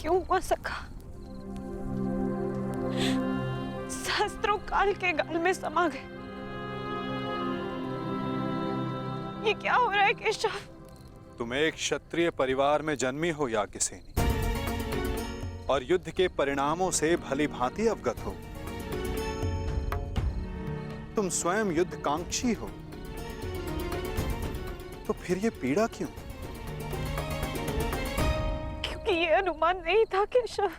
क्यों हुआ सखा? सहस्त्रों काल के गाल में समा गए। ये क्या हो रहा है केशव? तुम एक क्षत्रिय परिवार में जन्मी हो याज्ञसेनी, और युद्ध के परिणामों से भली भांति अवगत हो। तुम स्वयं युद्धकांक्षी हो, तो फिर ये पीड़ा क्यों? क्योंकि ये अनुमान नहीं था केशव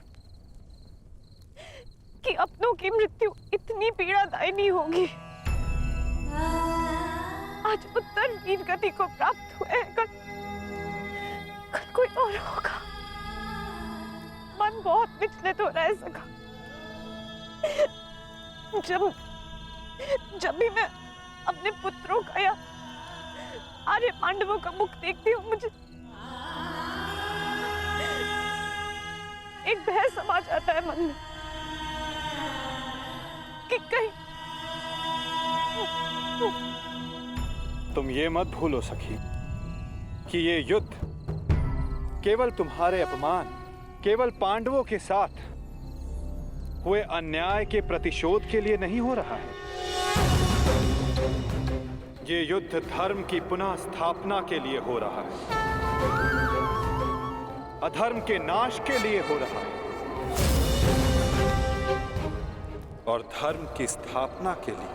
कि अपनों की मृत्यु इतनी पीड़ादायिनी होगी। आज उत्तर वीर गति को प्राप्त हुए, कल कोई और होगा। मन बहुत विचलित हो रहा है सखा। जब भी मैं अपने पुत्रों का या आर्य पांडवों का मुख देखती हूँ, मुझे एक भय समा जाता है मन में कि कहीं। तुम ये मत भूलो सखी कि ये युद्ध केवल तुम्हारे अपमान, केवल पांडवों के साथ हुए अन्याय के प्रतिशोध के लिए नहीं हो रहा है। ये युद्ध धर्म की पुनः स्थापना के लिए हो रहा है, अधर्म के नाश के लिए हो रहा है। और धर्म की स्थापना के लिए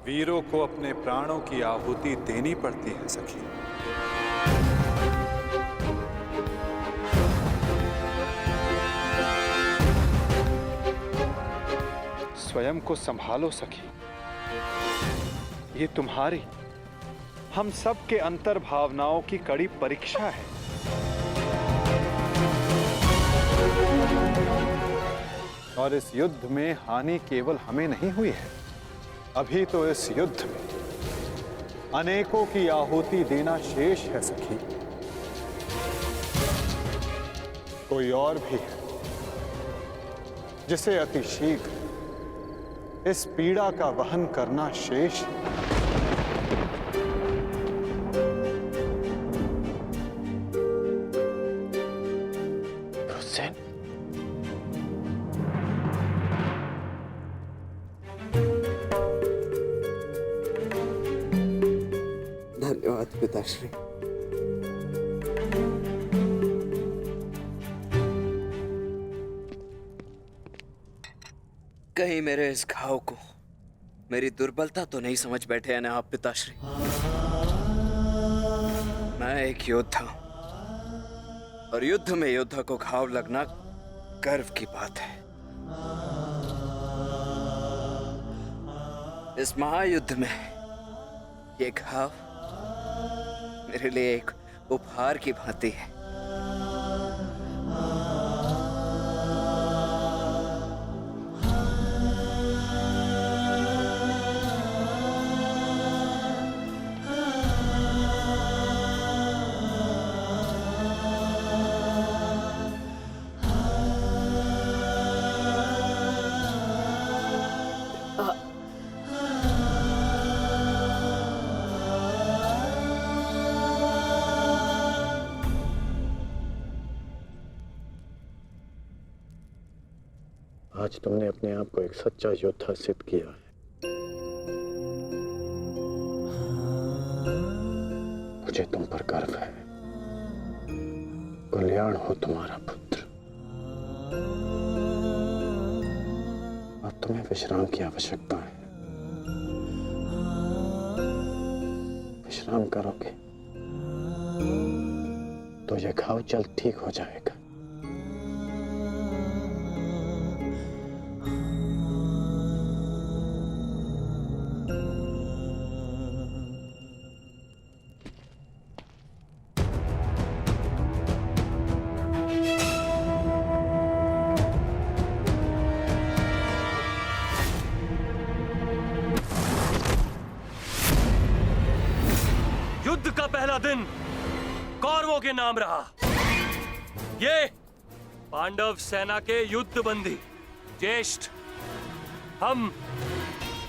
वीरों को अपने प्राणों की आहुति देनी पड़ती है सखी। स्वयं को संभालो सखी। ये तुम्हारी, हम सब के अंतर भावनाओं की कड़ी परीक्षा है। और इस युद्ध में हानि केवल हमें नहीं हुई है, अभी तो इस युद्ध में अनेकों की आहुति देना शेष है सखी। कोई और भी है जिसे अति शीघ्र इस पीड़ा का वहन करना शेष है। धन्यवाद पिताश्री। कहीं मेरे इस घाव को मेरी दुर्बलता तो नहीं समझ बैठे हैं ना आप पिताश्री? मैं एक योद्धा हूं, और युद्ध में योद्धा को घाव लगना गर्व की बात है। इस महायुद्ध में ये घाव मेरे लिए एक उपहार की भांति है। आज तुमने अपने आप को एक सच्चा योद्धा सिद्ध किया है। मुझे तुम पर गर्व है। कल्याण हो तुम्हारा पुत्र। अब तुम्हें विश्राम की आवश्यकता है। विश्राम करोगे तो यह घाव जल्द ठीक हो जाएगा। युद्ध का पहला दिन कौरवों के नाम रहा। ये पांडव सेना के युद्ध बंदी ज्येष्ठ, हम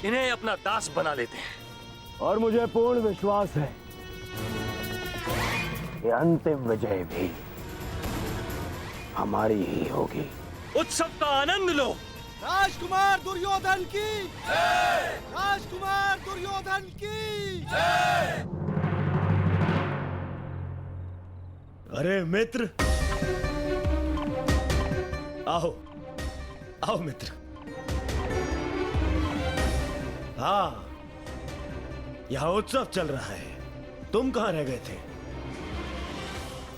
इन्हें अपना दास बना लेते हैं। और मुझे पूर्ण विश्वास है कि अंतिम विजय भी हमारी ही होगी। उत्सव का आनंद लो। राजकुमार दुर्योधन की राजकुमार दुर्योधन की। अरे मित्र, आओ आओ मित्र। हाँ, यहाँ उत्सव चल रहा है। तुम कहाँ रह गए थे?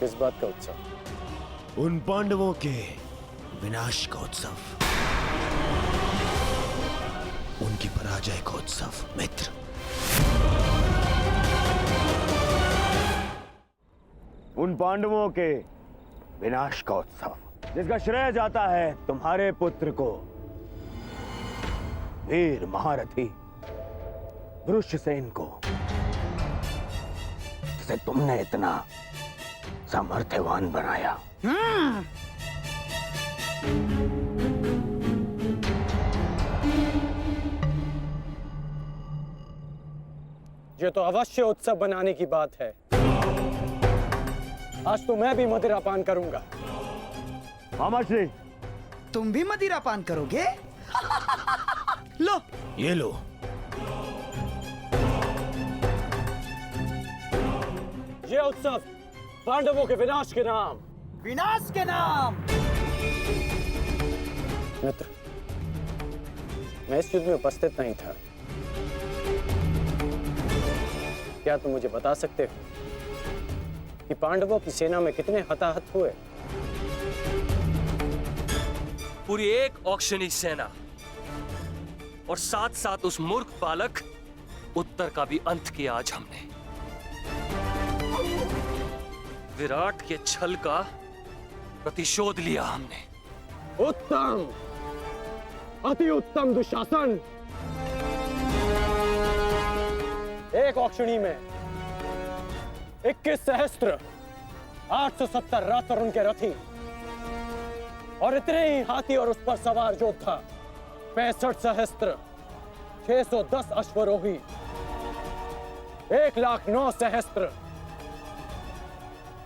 किस बात का उत्सव? उन पांडवों के विनाश का उत्सव, उनकी पराजय का उत्सव मित्र। उन पांडवों के विनाश का उत्सव जिसका श्रेय जाता है तुम्हारे पुत्र को, वीर महारथी वृषसेन को, जिसे तुमने इतना सामर्थ्यवान बनाया। ये तो अवश्य उत्सव बनाने की बात है। आज तो मैं भी मदिरा पान करूंगा। मामा श्री, तुम भी मदिरा पान करोगे? लो, ये लो। ये उत्सव पांडवों के विनाश के नाम। विनाश के नाम। मित्र, मैं इस युद्ध में उपस्थित नहीं था। क्या तुम मुझे बता सकते हो कि पांडवों की सेना में कितने हताहत हुए? पूरी एक औक्षणी सेना और साथ साथ उस मूर्ख बालक उत्तर का भी अंत किया आज हमने। विराट के छल का प्रतिशोध लिया हमने। उत्तम, अति उत्तम दुशासन। एक औक्षणी में 21 सहस्त्र 870 रथ और उनके रथी और इतने ही हाथी और उस पर सवार योद्धा 65 सहस्त्र 610 अश्वरोही 1,09,000 सहस्त्र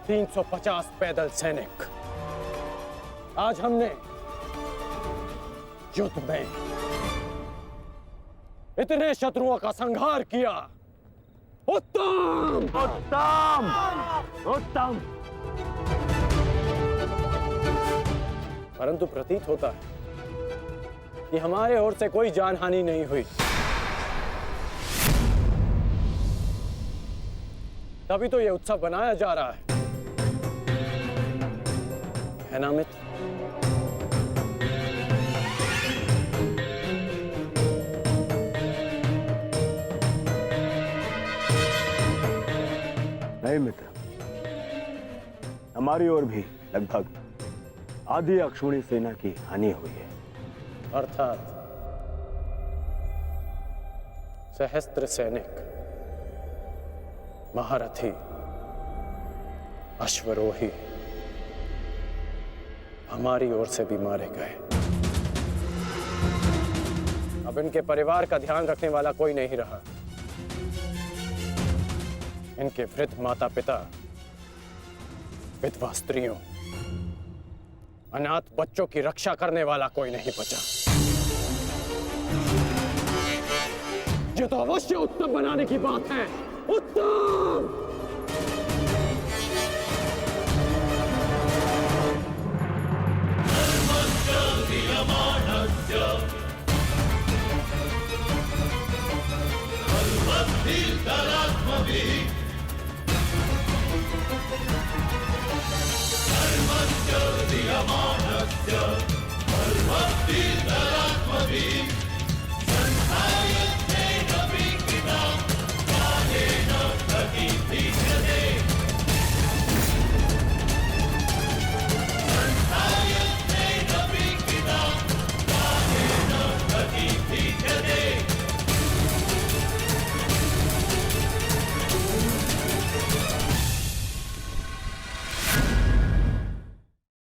350 पैदल सैनिक। आज हमने युद्ध में इतने शत्रुओं का संहार किया। उत्तम उत्तम उत्तम। परंतु प्रतीत होता है कि हमारे ओर से कोई जानहानि नहीं हुई। तभी तो यह उत्सव बनाया जा रहा है ना मित्र? नहीं मित्र, हमारी ओर भी लगभग आधी अक्षौणी सेना की हानि हुई है। अर्थात सहस्त्र सैनिक, महारथी, अश्वरोही हमारी ओर से भी मारे गए। अब इनके परिवार का ध्यान रखने वाला कोई नहीं रहा। इनके वृद्ध माता पिता, विधवा स्त्रियों, अनाथ बच्चों की रक्षा करने वाला कोई नहीं बचा। ये तो अवश्य उत्तम बनाने की बात है। उत्तम। Diamant,